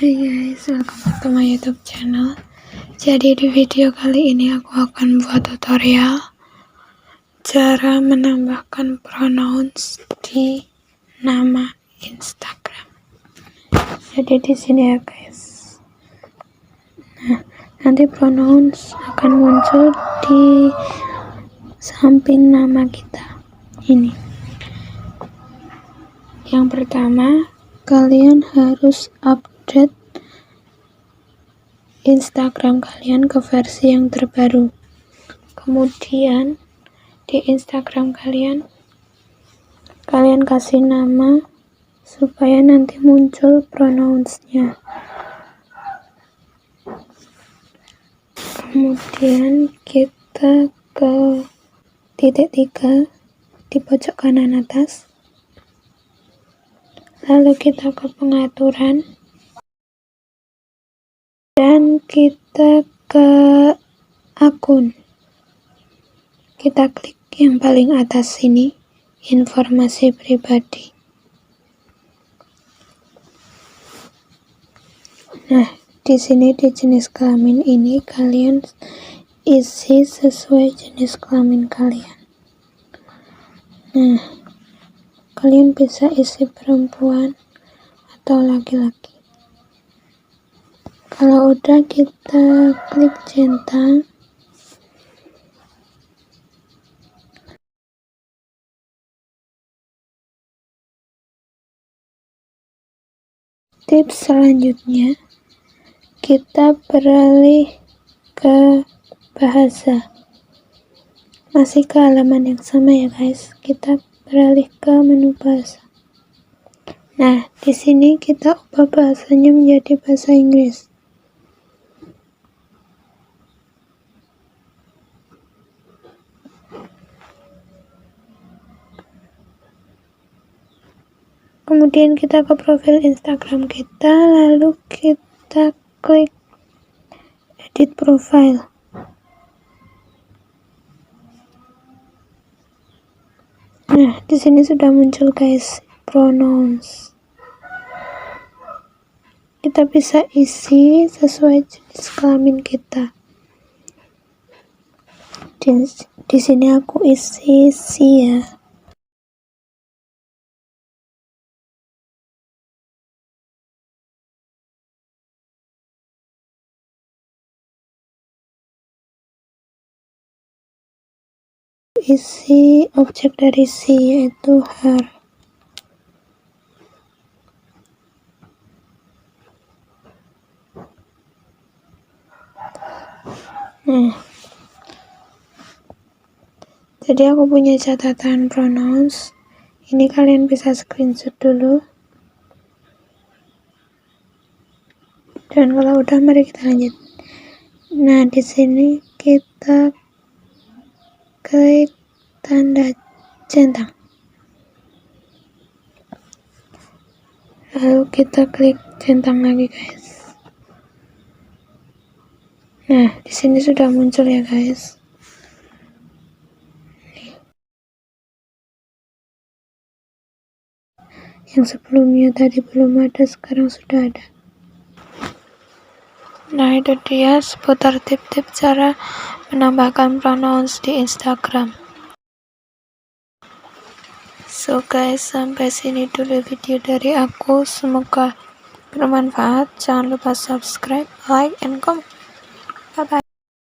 Hai guys, welcome back to my YouTube channel. Jadi di video kali ini aku akan buat tutorial cara menambahkan pronouns di nama Instagram. Jadi di sini ya guys. Nah, nanti pronouns akan muncul di samping nama kita. Ini. Yang pertama, kalian harus update Instagram kalian ke versi yang terbaru. Kemudian di Instagram kalian kasih nama supaya nanti muncul pronounsnya. Kemudian kita ke titik 3 di pojok kanan atas. Lalu kita ke pengaturan dan kita ke akun. Kita klik yang paling atas sini, informasi pribadi. Nah, di sini di jenis kelamin ini kalian isi sesuai jenis kelamin kalian. Nah, kalian bisa isi perempuan atau laki-laki. Kalau udah, kita klik centang. Tips selanjutnya, kita beralih ke bahasa. Masih ke halaman yang sama ya guys. Kita beralih ke menu bahasa. Nah, di sini kita ubah bahasanya menjadi bahasa Inggris. Kemudian kita ke profil Instagram kita, lalu kita klik edit profile. Nah, di sini sudah muncul guys, pronouns. Kita bisa isi sesuai jenis kelamin kita. Di sini aku isi si ya. Isi objek dari si, yaitu her. Nah, jadi aku punya catatan pronouns. Ini kalian bisa screenshot dulu. Dan kalau udah, mari kita lanjut. Nah, di sini kita klik tanda centang. Lalu kita klik centang lagi guys. Nah, di sini sudah muncul ya guys. Yang sebelumnya tadi belum ada, sekarang sudah ada. Nah, itu dia seputar tip-tip cara menambahkan pronouns di Instagram. So guys, sampai sini dulu video dari aku. Semoga bermanfaat. Jangan lupa subscribe, like, and comment. Bye bye.